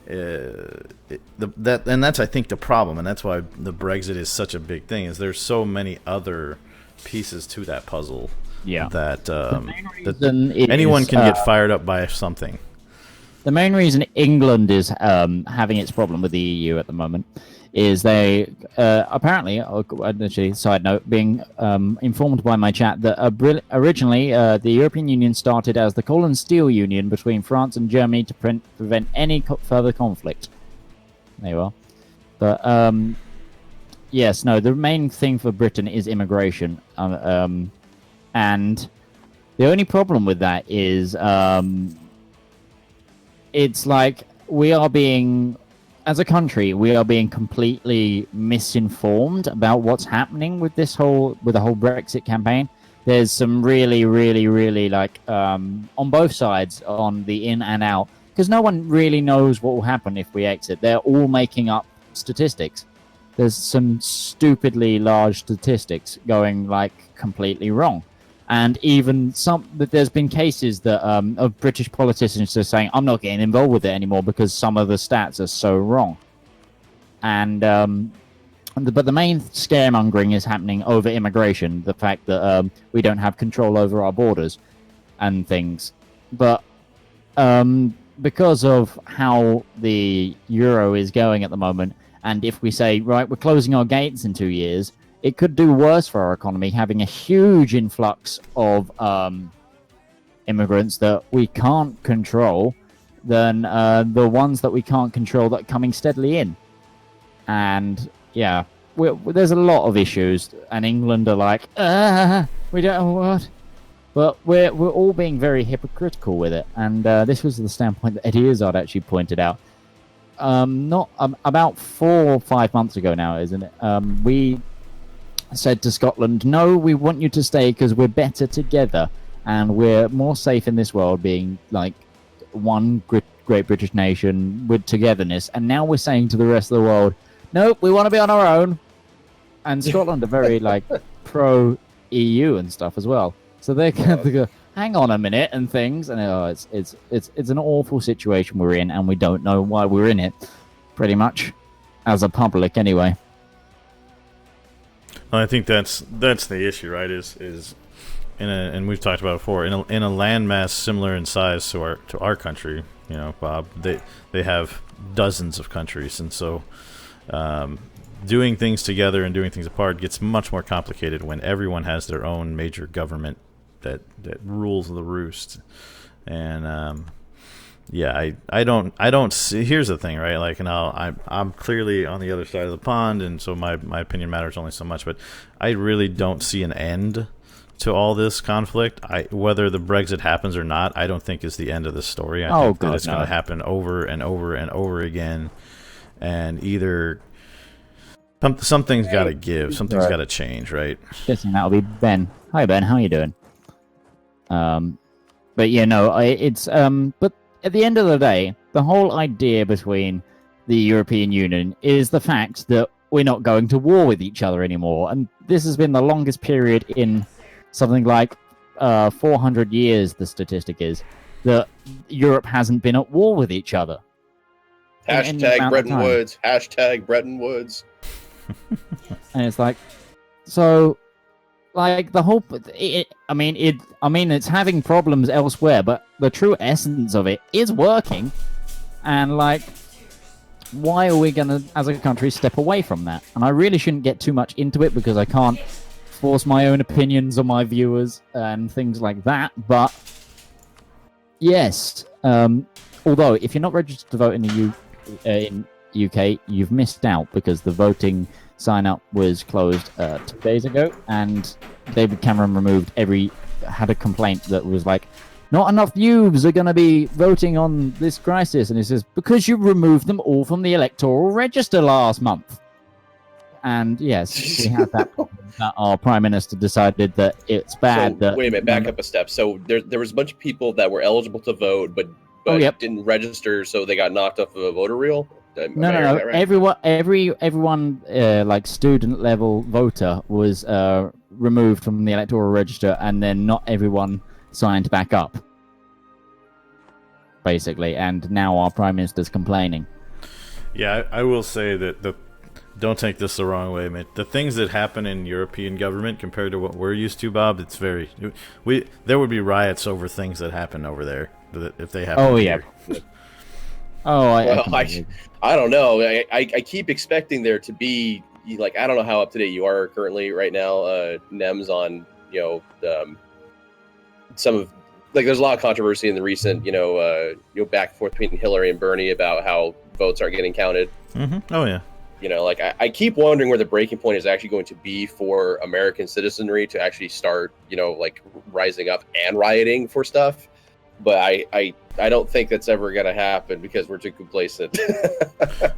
and that's I think the problem, and that's why the Brexit is such a big thing. Is there's so many other pieces to that puzzle.
Yeah.
That anyone can get fired up by something.
The main reason England is having its problem with the EU at the moment is they apparently, actually, side note, being informed by my chat that originally the European Union started as the Coal and Steel Union between France and Germany to prevent any further conflict. There you are. But yes, no, the main thing for Britain is immigration. And the only problem with that is it's like we are being, as a country, we are being completely misinformed about what's happening with the whole Brexit campaign. There's some really, really, really on both sides on the in and out, because no one really knows what will happen if we exit. They're all making up statistics. There's some stupidly large statistics going completely wrong. And even there's been cases that of British politicians just saying, I'm not getting involved with it anymore because some of the stats are so wrong. And but the main scaremongering is happening over immigration, the fact that we don't have control over our borders and things. But because of how the euro is going at the moment, and if we say, right, we're closing our gates in 2 years, it could do worse for our economy, having a huge influx of immigrants that we can't control than the ones that we can't control that are coming steadily in. And yeah, there's a lot of issues, and England are like, we don't know what. But we're all being very hypocritical with it, and this was the standpoint that Eddie Izzard actually pointed out. About 4 or 5 months ago now, isn't it? We said to Scotland, no, we want you to stay because we're better together and we're more safe in this world being one great British nation with togetherness. And now we're saying to the rest of the world, nope, we want to be on our own. And Scotland are very pro EU and stuff as well. So they go, hang on a minute and things. And it's an awful situation we're in, and we don't know why we're in it, pretty much, as a public anyway.
I think that's the issue, right? Is and we've talked about it before, in a landmass similar in size to our country, Bob, they have dozens of countries, and so doing things together and doing things apart gets much more complicated when everyone has their own major government that rules the roost. And I don't see. Here's the thing, right? I'm clearly on the other side of the pond, and so my opinion matters only so much. But I really don't see an end to all this conflict. Whether the Brexit happens or not, I don't think is the end of the story. I think that it's going to happen over and over and over again, and either something's got to give, something's got to change, right?
Guessing that'll be Ben. Hi Ben, how are you doing? But it's but. At the end of the day, the whole idea between the European Union is the fact that we're not going to war with each other anymore. And this has been the longest period in something like 400 years, the statistic is, that Europe hasn't been at war with each other.
Hashtag Bretton Woods. Hashtag Bretton Woods.
And it's the whole, it's having problems elsewhere, but the true essence of it is working. And why are we gonna, as a country, step away from that? And I really shouldn't get too much into it because I can't force my own opinions on my viewers and things like that. But yes, although if you're not registered to vote in the UK, you've missed out because the voting sign-up was closed 2 days ago, and David Cameron had a complaint that was not enough youths are going to be voting on this crisis, and he says, because you removed them all from the electoral register last month. And yes, we have that problem that our prime minister decided that it's bad.
So, wait a minute, back up a step. So there was a bunch of people that were eligible to vote, but didn't register, so they got knocked off of a voter reel.
No. Right? Everyone, like student level voter was removed from the electoral register, and then not everyone signed back up, basically. And now our prime minister's complaining.
Yeah, I will say that don't take this the wrong way, mate. The things that happen in European government compared to what we're used to, Bob, it's very... There would be riots over things that happen over there if they happen here.
I don't know. I keep expecting there to be, like, I don't know how up to date you are currently right now, Nems, on, some of, like, there's a lot of controversy in the recent, back and forth between Hillary and Bernie about how votes aren't getting counted.
Mm-hmm. Oh, yeah.
I keep wondering where the breaking point is actually going to be for American citizenry to actually start, rising up and rioting for stuff. But I don't think that's ever going to happen because we're too complacent.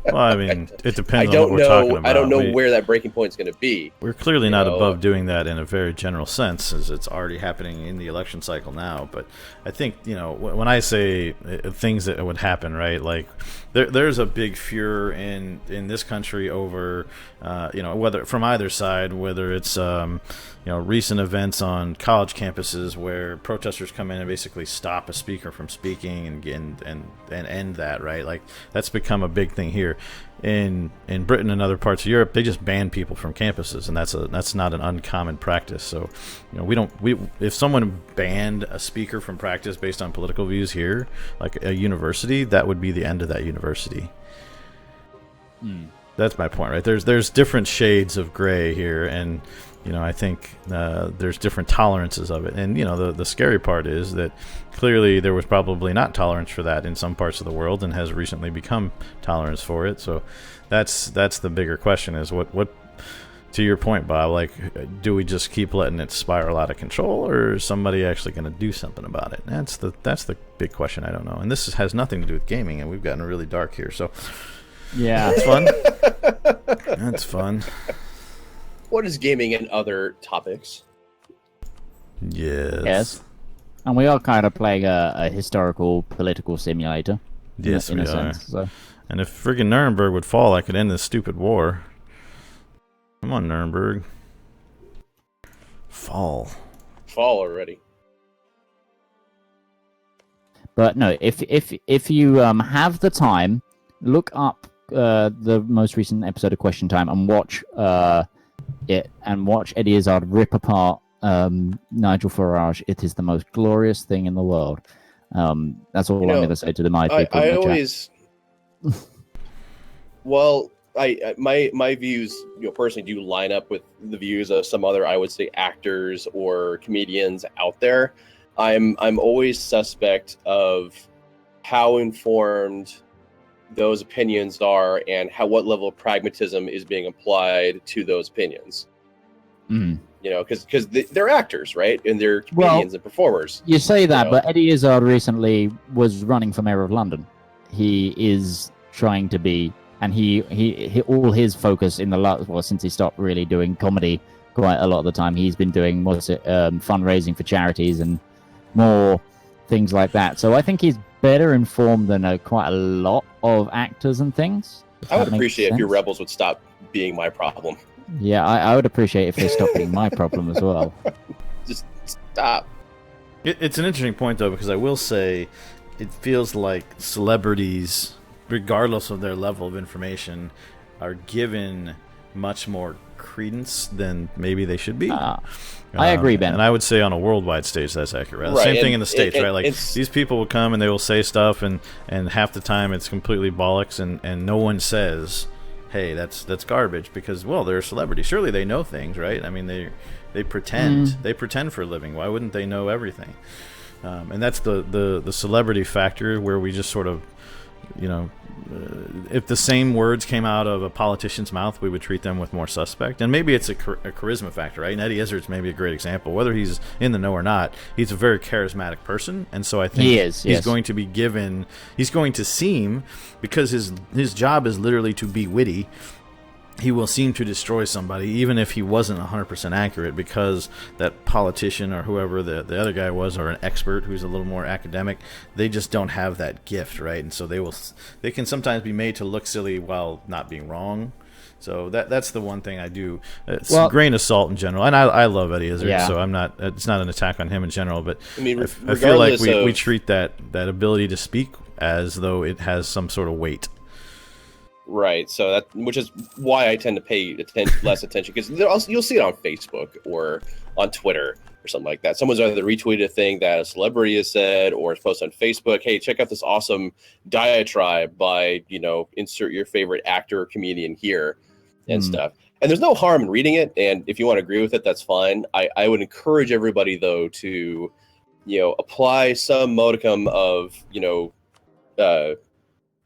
Well, I mean, it depends on what we're talking about.
I don't know where that breaking point is going to be.
We're clearly not above doing that in a very general sense, as it's already happening in the election cycle now. But I think, when I say things that would happen, right, like there's a big furor in this country over, whether from either side, whether it's, recent events on college campuses where protesters come in and basically stop a speaker from speaking and end that, right? Like that's become a big thing here. In Britain and other parts of Europe, they just ban people from campuses, and that's not an uncommon practice. So, if someone banned a speaker from practice based on political views here, like a university, that would be the end of that university. That's my point, right? There's different shades of gray here, and I think there's different tolerances of it. And the scary part is that clearly there was probably not tolerance for that in some parts of the world, and has recently become tolerance for it. So that's the bigger question: is what to your point, Bob? Like, do we just keep letting it spiral out of control, or is somebody actually going to do something about it? That's the big question. I don't know. And this has nothing to do with gaming, and we've gotten really dark here. So
yeah,
it's fun. That's fun.
What is gaming and other topics?
Yes.
And we are kind of playing a historical political simulator.
Yes,
in
we
a
are.
sense, so.
And if friggin' Nuremberg would fall, I could end this stupid war. Come on, Nuremberg. Fall
already.
But no, if you have the time, look up the most recent episode of Question Time and watch it, and watch Eddie Izzard rip apart Nigel Farage. It is the most glorious thing in the world. That's all I'm going to say to the my people.
I always, well, my views, personally, do line up with the views of some other, I would say, actors or comedians out there. I'm always suspect of how informed those opinions are and what level of pragmatism is being applied to those opinions. Because they're actors, right? And they're comedians and performers.
You say that, but Eddie Izzard recently was running for mayor of London. He is trying to be, and he all his focus in the last, since he stopped really doing comedy quite a lot of the time, he's been doing fundraising for charities and more things like that. So I think he's better informed than quite a lot of actors and things.
I would appreciate if your rebels would stop being my problem.
Yeah, I would appreciate if they stopped being my problem as well.
Just stop.
It's an interesting point, though, because I will say it feels like celebrities, regardless of their level of information, are given much more credence than maybe they should be.
I agree, Ben.
And I would say on a worldwide stage that's accurate. Right? Same thing in the States, right? Like these people will come and they will say stuff, and half the time it's completely bollocks, and no one says, hey, that's garbage, because, well, they're a celebrity. Surely they know things, right? I mean, they pretend. They pretend for a living. Why wouldn't they know everything? And that's the celebrity factor, where we just sort of, if the same words came out of a politician's mouth, we would treat them with more suspect. And maybe it's a charisma factor, right? And Eddie Izzard's maybe a great example. Whether he's in the know or not, he's a very charismatic person, and so I think he's going to be given. He's going to seem, because his job is literally to be witty. he will seem to destroy somebody, even if he wasn't 100% accurate, because that politician or whoever the other guy was, or an expert who's a little more academic, they just don't have that gift, right? And so they can sometimes be made to look silly while not being wrong. So that's the one thing I do. It's a grain of salt in general, and I love Eddie Izzard, so I'm not. It's not an attack on him in general, but I mean, I feel like we treat that ability to speak as though it has some sort of weight.
Right, so which is why I tend to pay less attention, because you'll see it on Facebook or on Twitter or something like that. Someone's either retweeted a thing that a celebrity has said, or it's posted on Facebook. Hey, check out this awesome diatribe by insert your favorite actor or comedian here and stuff. And there's no harm in reading it, and if you want to agree with it, that's fine. I would encourage everybody though to apply some modicum of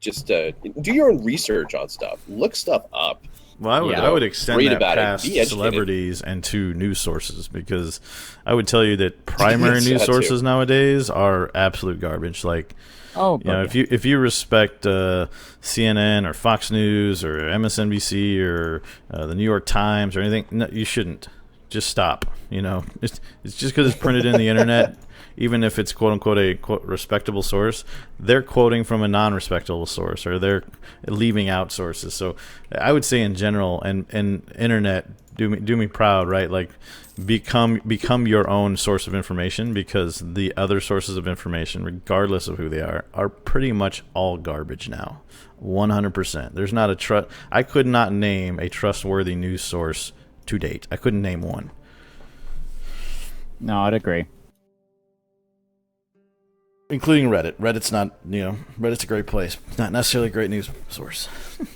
just do your own research on stuff. Look stuff up.
Well, I would extend that past celebrities and to news sources, because I would tell you that primary news sources nowadays are absolute garbage. Like, if you respect CNN or Fox News or MSNBC or the New York Times or anything, no, you shouldn't. Just stop. It's just because it's printed in the internet. Even if it's quote unquote a quote respectable source, they're quoting from a non-respectable source, or they're leaving out sources. So I would say in general, and internet, do me proud, right? Like become your own source of information, because the other sources of information, regardless of who they are pretty much all garbage now. 100%. There's not I could not name a trustworthy news source to date. I couldn't name one.
No, I'd agree.
Including Reddit. Reddit's not, Reddit's a great place. Not necessarily a great news source.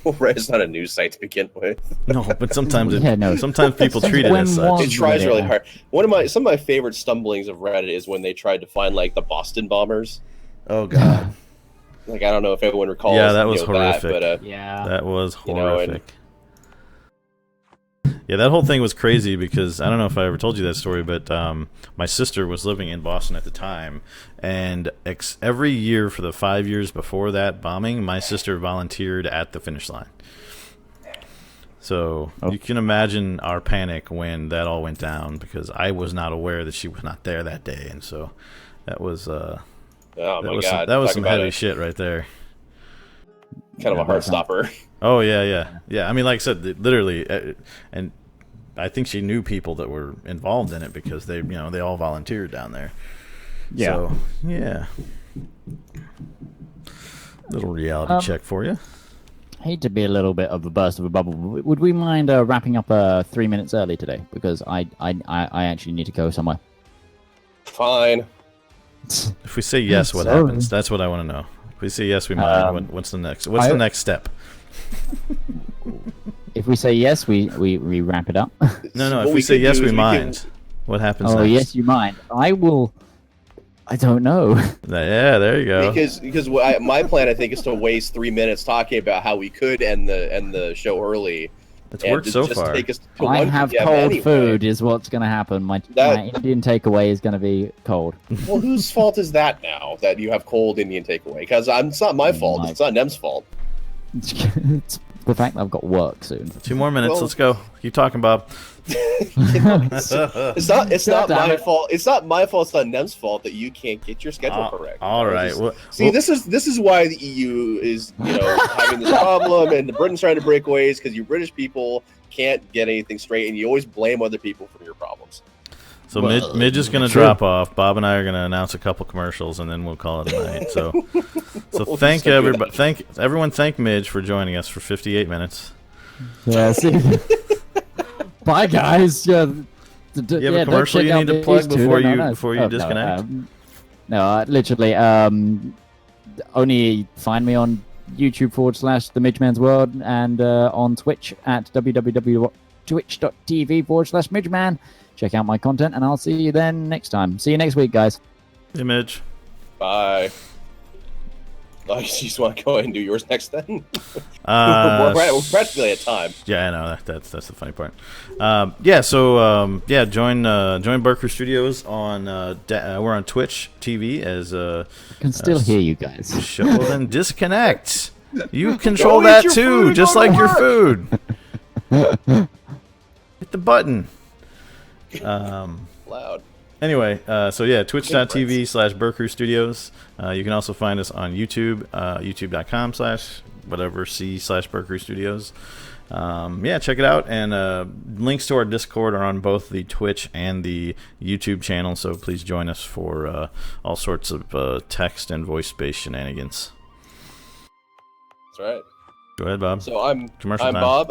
Well, Reddit's not a news site to begin with.
No, but sometimes sometimes people treat it as such.
It tries really hard. Some of my favorite stumblings of Reddit is when they tried to find the Boston bombers.
Oh God.
I don't know if everyone recalls.
Yeah, that was horrific.
That, but,
that was horrific. Yeah, that whole thing was crazy, because I don't know if I ever told you that story, but my sister was living in Boston at the time, and every year for the 5 years before that bombing, my sister volunteered at the finish line. So you can imagine our panic when that all went down, because I was not aware that she was not there that day, and so that was that was some heavy shit right there.
Kind of a heart stopper.
Oh yeah. I mean, like I said, literally, and I think she knew people that were involved in it, because they all volunteered down there. Yeah. So, yeah. Little reality check for you.
Hate to be a little bit of a burst of a bubble. Would we mind wrapping up 3 minutes early today? Because I actually need to go somewhere.
Fine.
If we say yes, what happens? That's what I want to know. If we say yes, we mind. What's the next? What's the next step?
If we say yes, we wrap it up.
No. If we say yes, we mind. What happens next?
Oh, yes, you mind. I don't know.
Yeah, there you go.
Because my plan, I think, is to waste 3 minutes talking about how we could end the show early.
It's worked so far.
I have cold food is what's going to happen. My Indian takeaway is going to be cold.
Well, whose fault is that now, that you have cold Indian takeaway? Because it's not my fault. It's not Nem's fault.
It's the fact that I've got work soon.
2 more minutes. Let's go. Keep talking, Bob.
It's not my fault. It's not my fault. It's not Nem's fault that you can't get your schedule correct.
All right.
This is why the EU is having this problem, and the Britain's trying to break ways, because you British people can't get anything straight, and you always blame other people for your problems.
So Midge is going to drop off. Bob and I are going to announce a couple commercials, and then we'll call it a night. So thank everybody. Thank Midge for joining us for 58 minutes.
Yeah. See. Bye, guys.
You have a commercial you need to plug before you disconnect?
Literally. Only find me on YouTube / The Midgeman's World, and on Twitch at www.twitch.tv / Midgeman. Check out my content, and I'll see you then next time. See you next week, guys.
Hey, Midge.
Bye. You just want to go ahead and do yours next then? We're practically at time.
Yeah, I know. That's the funny part. Join Barker Studios on. We're on Twitch TV as. I
can still hear you guys.
Well, then disconnect. You control that too, just like your food. Hit the button.
Loud.
Anyway, so yeah, twitch.tv/Burkrew Studios. You can also find us on YouTube, youtube.com/whatever C/Burkrew Studios. Yeah, check it out. And links to our Discord are on both the Twitch and the YouTube channel, so please join us for all sorts of text and voice-based shenanigans.
That's right.
Go ahead, Bob.
So I'm
Commercial time.
Bob.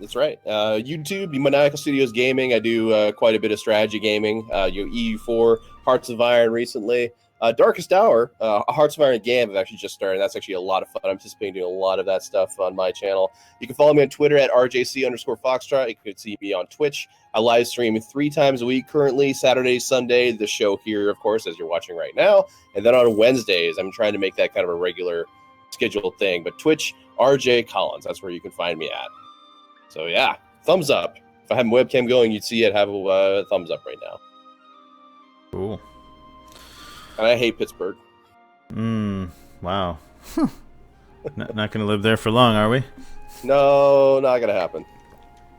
That's right. YouTube, Maniacal Studios Gaming. I do quite a bit of strategy gaming. EU4, Hearts of Iron recently. Darkest Hour, Hearts of Iron game I've actually just started. That's actually a lot of fun. I'm anticipating doing a lot of that stuff on my channel. You can follow me on Twitter at RJC_Foxtrot. You can see me on Twitch. I live stream 3 times a week currently, Saturday, Sunday, the show here, of course, as you're watching right now. And then on Wednesdays, I'm trying to make that kind of a regular scheduled thing. But Twitch, RJ Collins, that's where you can find me at. So yeah, thumbs up. If I have my webcam going, you'd see it have a thumbs up right now.
Cool.
And I hate Pittsburgh.
Wow. Not going to live there for long, are we?
No, not going to happen.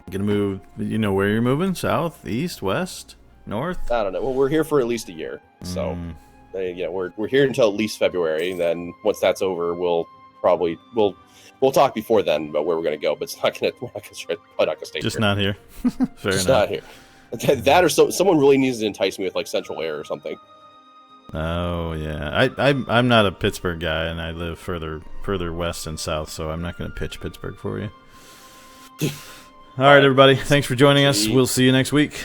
Going to move, you know where you're moving? South, east, west, north?
I don't know. Well, we're here for at least a year. So, we're here until at least February. And then once that's over, we'll talk before then about where we're going to go. But we're not going to stay
Just
here.
not here. Fair
Just
enough.
not here. That or someone really needs to entice me with like Central Air or something.
Oh yeah, I'm not a Pittsburgh guy, and I live further west and south, so I'm not going to pitch Pittsburgh for you. All right, everybody, thanks for joining us. We'll see you next week.